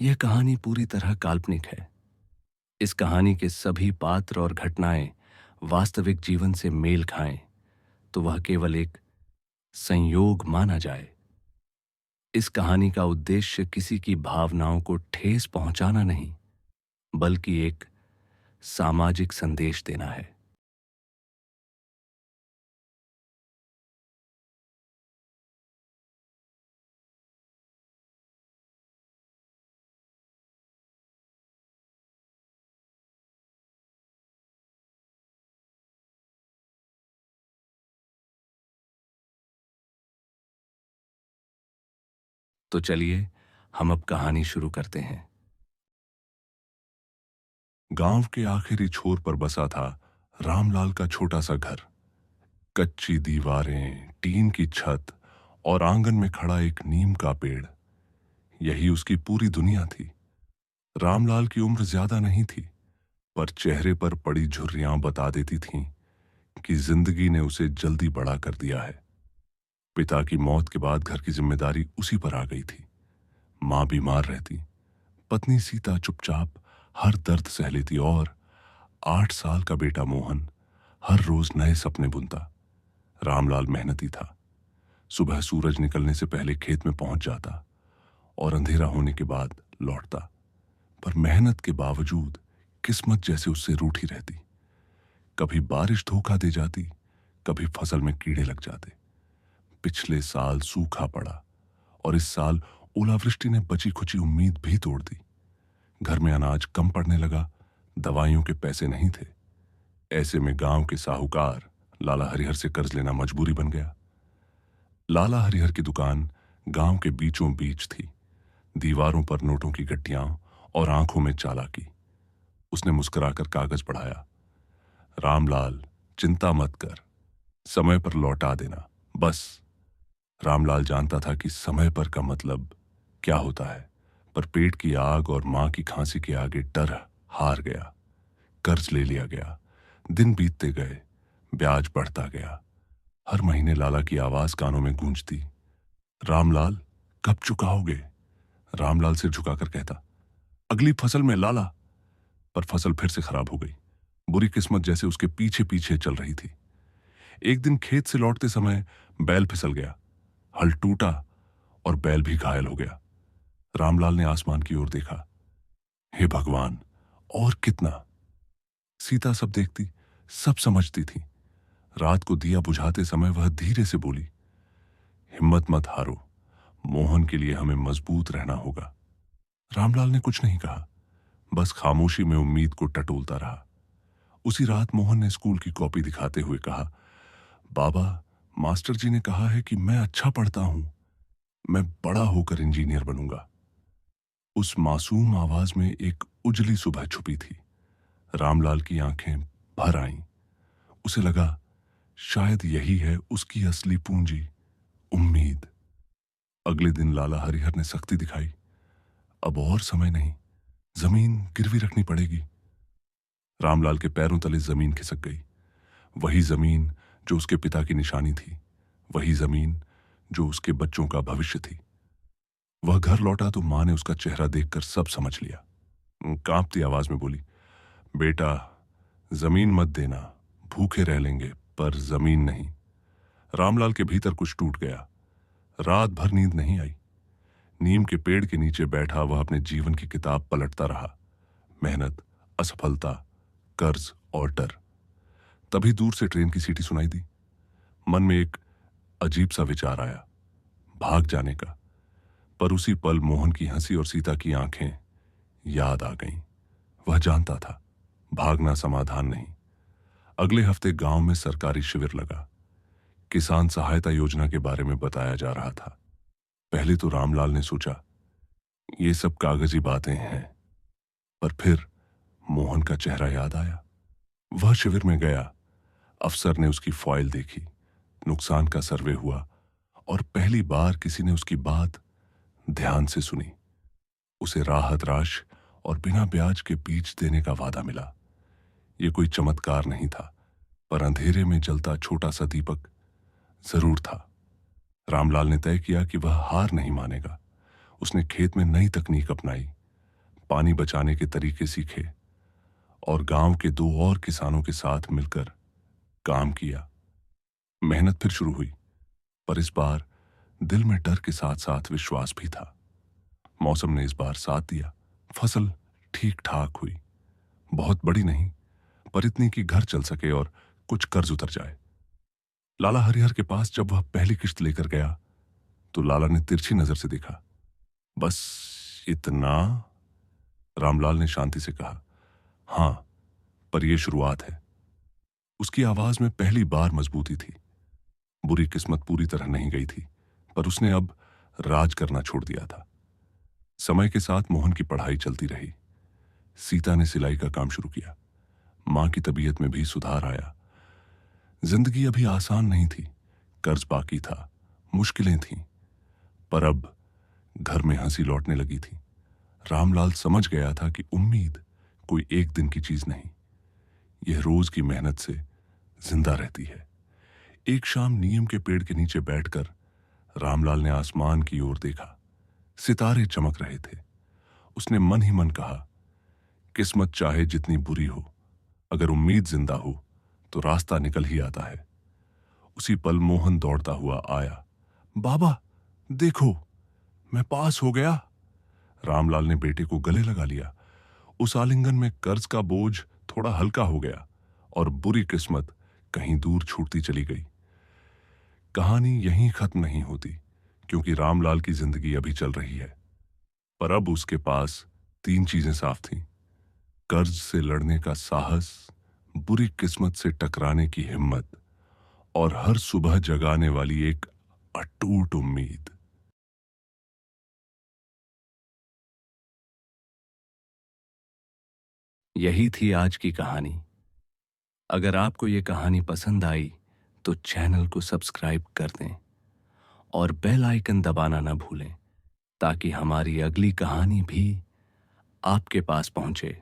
यह कहानी पूरी तरह काल्पनिक है। इस कहानी के सभी पात्र और घटनाएं वास्तविक जीवन से मेल खाएं तो वह केवल एक संयोग माना जाए। इस कहानी का उद्देश्य किसी की भावनाओं को ठेस पहुंचाना नहीं, बल्कि एक सामाजिक संदेश देना है। तो चलिए हम अब कहानी शुरू करते हैं। गांव के आखिरी छोर पर बसा था रामलाल का छोटा सा घर। कच्ची दीवारें, टीन की छत और आंगन में खड़ा एक नीम का पेड़, यही उसकी पूरी दुनिया थी। रामलाल की उम्र ज्यादा नहीं थी, पर चेहरे पर पड़ी झुर्रियां बता देती थीं कि जिंदगी ने उसे जल्दी बड़ा कर दिया है। पिता की मौत के बाद घर की जिम्मेदारी उसी पर आ गई थी। मां बीमार रहती, पत्नी सीता चुपचाप हर दर्द सह लेती और 8 साल का बेटा मोहन हर रोज नए सपने बुनता। रामलाल मेहनती था। सुबह सूरज निकलने से पहले खेत में पहुंच जाता और अंधेरा होने के बाद लौटता। पर मेहनत के बावजूद किस्मत जैसे उससे रूठी रहती। कभी बारिश धोखा दे जाती, कभी फसल में कीड़े लग जाते। पिछले साल सूखा पड़ा और इस साल ओलावृष्टि ने बची खुची उम्मीद भी तोड़ दी। घर में अनाज कम पड़ने लगा, दवाइयों के पैसे नहीं थे। ऐसे में गांव के साहूकार लाला हरिहर से कर्ज लेना मजबूरी बन गया। लाला हरिहर की दुकान गांव के बीचों बीच थी। दीवारों पर नोटों की गट्टियां और आंखों में चालाकी। उसने मुस्कुराकर कागज पढ़ाया। रामलाल, चिंता मत कर, समय पर लौटा देना, बस। रामलाल जानता था कि समय पर का मतलब क्या होता है, पर पेट की आग और मां की खांसी के आगे डर हार गया। कर्ज ले लिया गया। दिन बीतते गए, ब्याज बढ़ता गया। हर महीने लाला की आवाज कानों में गूंजती, रामलाल कब चुकाओगे? रामलाल सिर झुकाकर कहता, अगली फसल में लाला। पर फसल फिर से खराब हो गई। बुरी किस्मत जैसे उसके पीछे पीछे चल रही थी। एक दिन खेत से लौटते समय बैल फिसल गया। हल टूटा और बैल भी घायल हो गया। रामलाल ने आसमान की ओर देखा। हे भगवान, और कितना? सीता सब देखती, सब समझती थी। रात को दिया बुझाते समय वह धीरे से बोली, हिम्मत मत हारो, मोहन के लिए हमें मजबूत रहना होगा। रामलाल ने कुछ नहीं कहा, बस खामोशी में उम्मीद को टटोलता रहा। उसी रात मोहन ने स्कूल की कॉपी दिखाते हुए कहा, बाबा, मास्टर जी ने कहा है कि मैं अच्छा पढ़ता हूं, मैं बड़ा होकर इंजीनियर बनूंगा। उस मासूम आवाज में एक उजली सुबह छुपी थी। रामलाल की आंखें भर आईं। उसे लगा शायद यही है उसकी असली पूंजी, उम्मीद। अगले दिन लाला हरिहर ने सख्ती दिखाई। अब और समय नहीं, जमीन गिरवी रखनी पड़ेगी। रामलाल के पैरों तले जमीन खिसक गई। वही जमीन जो उसके पिता की निशानी थी, वही जमीन जो उसके बच्चों का भविष्य थी। वह घर लौटा तो मां ने उसका चेहरा देखकर सब समझ लिया। कांपती आवाज में बोली, बेटा, जमीन मत देना, भूखे रह लेंगे, पर जमीन नहीं। रामलाल के भीतर कुछ टूट गया। रात भर नींद नहीं आई। नीम के पेड़ के नीचे बैठा वह अपने जीवन की किताब पलटता रहा। मेहनत, असफलता, कर्ज और डर। तभी दूर से ट्रेन की सीटी सुनाई दी। मन में एक अजीब सा विचार आया, भाग जाने का। पर उसी पल मोहन की हंसी और सीता की आंखें याद आ गईं। वह जानता था, भागना समाधान नहीं। अगले हफ्ते गांव में सरकारी शिविर लगा। किसान सहायता योजना के बारे में बताया जा रहा था। पहले तो रामलाल ने सोचा, ये सब कागजी बातें हैं, पर फिर मोहन का चेहरा याद आया। वह शिविर में गया। अफसर ने उसकी फाइल देखी, नुकसान का सर्वे हुआ और पहली बार किसी ने उसकी बात ध्यान से सुनी। उसे राहत राशि और बिना ब्याज के बीज देने का वादा मिला। यह कोई चमत्कार नहीं था, पर अंधेरे में जलता छोटा सा दीपक जरूर था। रामलाल ने तय किया कि वह हार नहीं मानेगा। उसने खेत में नई तकनीक अपनाई, पानी बचाने के तरीके सीखे और गांव के 2 और किसानों के साथ मिलकर काम किया। मेहनत फिर शुरू हुई, पर इस बार दिल में डर के साथ साथ विश्वास भी था। मौसम ने इस बार साथ दिया। फसल ठीक ठाक हुई, बहुत बड़ी नहीं, पर इतनी कि घर चल सके और कुछ कर्ज उतर जाए। लाला हरिहर के पास जब वह पहली किश्त लेकर गया तो लाला ने तिरछी नजर से देखा। बस इतना? रामलाल ने शांति से कहा। हां, पर यह शुरुआत है। उसकी आवाज में पहली बार मजबूती थी। बुरी किस्मत पूरी तरह नहीं गई थी, पर उसने अब राज करना छोड़ दिया था। समय के साथ मोहन की पढ़ाई चलती रही। सीता ने सिलाई का काम शुरू किया। मां की तबीयत में भी सुधार आया। जिंदगी अभी आसान नहीं थी, कर्ज बाकी था, मुश्किलें थीं, पर अब घर में हंसी लौटने लगी थी। रामलाल समझ गया था कि उम्मीद कोई एक दिन की चीज नहीं, यह रोज की मेहनत से जिंदा रहती है। एक शाम नीम के पेड़ के नीचे बैठकर रामलाल ने आसमान की ओर देखा। सितारे चमक रहे थे। उसने मन ही मन कहा, किस्मत चाहे जितनी बुरी हो, अगर उम्मीद जिंदा हो तो रास्ता निकल ही आता है। उसी पल मोहन दौड़ता हुआ आया। बाबा देखो, मैं पास हो गया। रामलाल ने बेटे को गले लगा लिया। उस आलिंगन में कर्ज का बोझ थोड़ा हल्का हो गया और बुरी किस्मत कहीं दूर छूटती चली गई। कहानी यहीं खत्म नहीं होती, क्योंकि रामलाल की जिंदगी अभी चल रही है। पर अब उसके पास 3 चीजें साफ थीं। कर्ज से लड़ने का साहस, बुरी किस्मत से टकराने की हिम्मत और हर सुबह जगाने वाली एक अटूट उम्मीद। यही थी आज की कहानी। अगर आपको ये कहानी पसंद आई तो चैनल को सब्सक्राइब कर दें और बेल आइकन दबाना ना भूलें, ताकि हमारी अगली कहानी भी आपके पास पहुंचे।